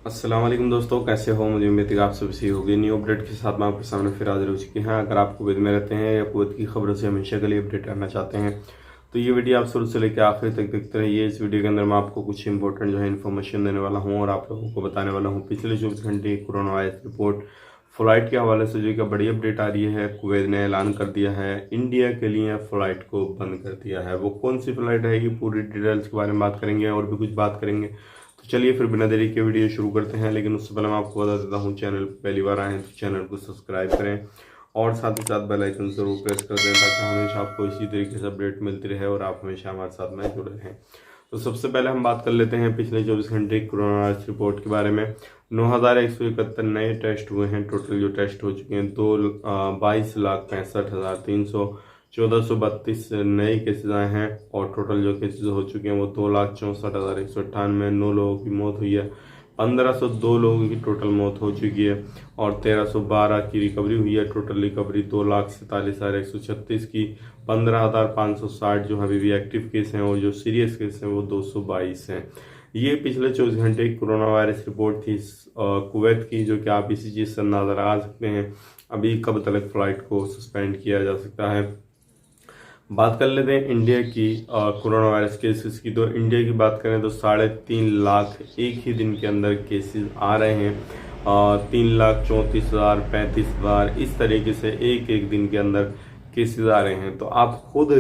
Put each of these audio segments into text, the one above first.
अस्सलाम वालेकुम दोस्तों, कैसे हो? मुझे उम्मीद है कि आप सब सही होगी। न्यू अपडेट के साथ मैं आपके सामने फिर हाजिर हो चुके हैं। अगर आप कुवैत में रहते हैं या कुवैत की खबरों से हमेशा के लिए अपडेट रहना चाहते हैं तो ये वीडियो आप शुरू से लेकर आखिर तक देखते रहिए। इस वीडियो के अंदर मैं आपको कुछ इंपॉर्टेंट इन्फॉर्मेशन देने वाला हूँ और आप लोगों को बताने वाला हूँ पिछले 24 घंटे की कोरोना वायरस रिपोर्ट फ्लाइट के हवाले से जो एक बड़ी अपडेट आ रही है। कुवैत ने ऐलान कर दिया है इंडिया के लिए फ्लाइट को बंद कर दिया है। वो कौन सी फ्लाइट है, ये पूरी डिटेल्स के बारे में बात करेंगे और भी कुछ बात करेंगे। तो चलिए फिर बिना देरी के वीडियो शुरू करते हैं। लेकिन उससे पहले मैं आपको बता देता हूँ, चैनल पर पहली बार आए हैं तो चैनल को सब्सक्राइब करें और साथ ही साथ बेल आइकन जरूर प्रेस कर दें ताकि हमेशा आपको इसी तरीके से अपडेट मिलती रहे और आप हमेशा हमारे साथ में जुड़े रहें। तो सबसे पहले हम बात कर लेते हैं पिछले 24 घंटे की कोरोना वायरस रिपोर्ट के बारे में। 9,171 नए टेस्ट हुए हैं। टोटल जो टेस्ट हो चुके हैं 22,65,300, 1432 नए केसेज आए हैं और टोटल जो केसेज हो चुके हैं वो 2,64,198। 9 लोगों की मौत हुई है। 1,502 लोगों की टोटल मौत हो चुकी है और 1,312 की रिकवरी हुई है। टोटल रिकवरी 2,47,136 की। 15,560 जो अभी भी एक्टिव केस हैं और जो सीरियस केस हैं वो 222 हैं। ये पिछले 24 घंटे की कोरोना वायरस रिपोर्ट थी कुवैत की, जो कि आप इसी चीज़ से अंदाजा लगा सकते हैं अभी कब तक फ्लाइट को सस्पेंड किया जा सकता है। बात कर लेते हैं इंडिया की कोरोना वायरस केसेस की। तो इंडिया की बात करें तो 3.5 लाख एक ही दिन के अंदर केसेस आ रहे हैं। 3,34,000, 35,000 इस तरीके से एक एक दिन के अंदर केसेस आ रहे हैं। तो आप खुद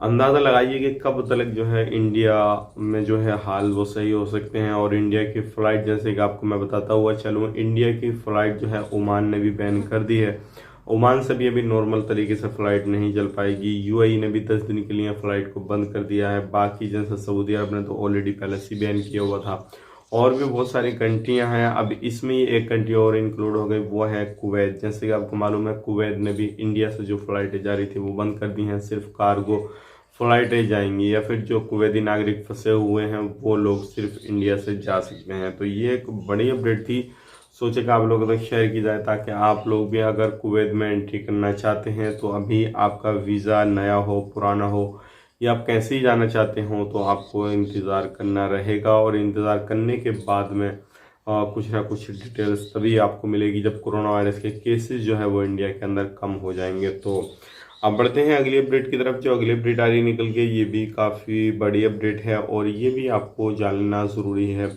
अंदाज़ा लगाइए कि कब तक जो है इंडिया में जो है हाल वो सही हो सकते हैं। और इंडिया की फ़्लाइट, जैसे कि आपको मैं बताता हुआ चलूँ, इंडिया की फ़्लाइट जो है ओमान ने भी बैन कर दी है। ओमान से भी अभी नॉर्मल तरीके से फ़्लाइट नहीं चल पाएगी। यूएई ने भी 10 दिन के लिए फ़्लाइट को बंद कर दिया है। बाकी जैसे सऊदी अरब ने तो ऑलरेडी पहले से बैन किया हुआ था और भी बहुत सारी कंट्रियां हैं। अब इसमें एक कंट्री और इंक्लूड हो गई, वो है कुवैत। जैसे कि आपको मालूम है कुवैत ने भी इंडिया से जो फ्लाइटें जा रही थी वो बंद कर दी हैं। सिर्फ कार्गो फ्लाइटें जाएंगी या फिर जो कुवैती नागरिक फंसे हुए हैं वो लोग सिर्फ इंडिया से जा सकते हैं। तो ये एक बड़ी अपडेट थी, सोचे कि आप लोगों तक शेयर की जाए ताकि आप लोग भी अगर कुवैत में एंट्री करना चाहते हैं तो अभी आपका वीज़ा नया हो पुराना हो या आप कैसे ही जाना चाहते हो तो आपको इंतज़ार करना रहेगा। और इंतज़ार करने के बाद में कुछ ना कुछ डिटेल्स तभी आपको मिलेगी जब कोरोना वायरस के केसेस जो है वो इंडिया के अंदर कम हो जाएंगे। तो अब बढ़ते हैं अगली अपडेट की तरफ। जो अगली अपडेट आ रही निकल के, ये भी काफ़ी बड़ी अपडेट है और ये भी आपको जानना ज़रूरी है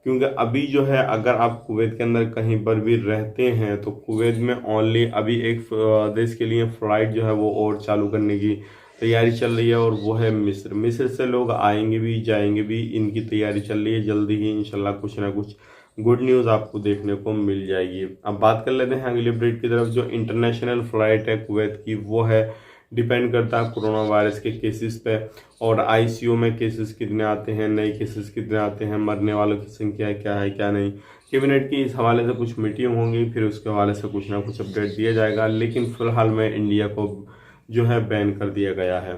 क्योंकि अभी जो है अगर आप कुवैत के अंदर कहीं पर भी रहते हैं तो कुवैत में ओनली अभी एक देश के लिए फ़्लाइट जो है वो और चालू करने की तैयारी चल रही है और वो है मिस्र। मिस्र से लोग आएंगे भी जाएंगे भी, इनकी तैयारी चल रही है। जल्दी ही इंशाल्लाह कुछ ना कुछ गुड न्यूज़ आपको देखने को मिल जाएगी। अब बात कर लेते हैं अगली अपडेट की तरफ। जो इंटरनेशनल फ़्लाइट है कुवैत की वो है, डिपेंड करता है कोरोना वायरस के केसेस पे और आईसीयू में केसेस कितने आते हैं, नए केसेस कितने आते हैं, मरने वालों की संख्या क्या है क्या नहीं। कैबिनेट की इस हवाले से कुछ मीटिंग होंगी, फिर उसके हवाले से कुछ ना कुछ अपडेट दिया जाएगा। लेकिन फिलहाल में इंडिया को जो है बैन कर दिया गया है।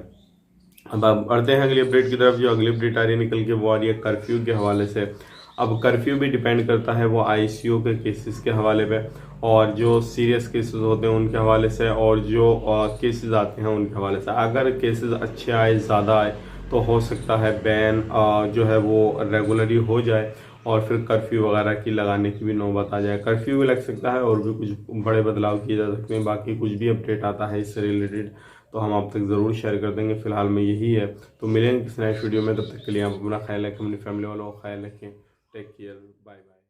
अब आप बढ़ते हैं अगली अपडेट की तरफ। जो अगली अपडेट आ रही है निकल के, वो आ रही है कर्फ्यू के हवाले से। अब कर्फ्यू भी डिपेंड करता है वो आईसीयू के केसेस के हवाले पे और जो सीरियस केसेस होते हैं उनके हवाले से और जो केसेस आते हैं उनके हवाले से। अगर केसेस अच्छे आए, ज़्यादा आए तो हो सकता है बैन जो है वो रेगुलरली हो जाए और फिर कर्फ्यू वगैरह की लगाने की भी नौबत आ जाए। कर्फ्यू भी लग सकता है और भी कुछ बड़े बदलाव किए जा सकते हैं। बाकी कुछ भी अपडेट आता है इससे रिलेटेड तो हम आप तक ज़रूर शेयर कर देंगे। फिलहाल में यही है, तो मिलेंगे किसी नेक्स्ट वीडियो में। तब तक के लिए आप अपना ख्याल रखें, अपनी फैमिली वालों का ख्याल रखें। Take care, bye bye.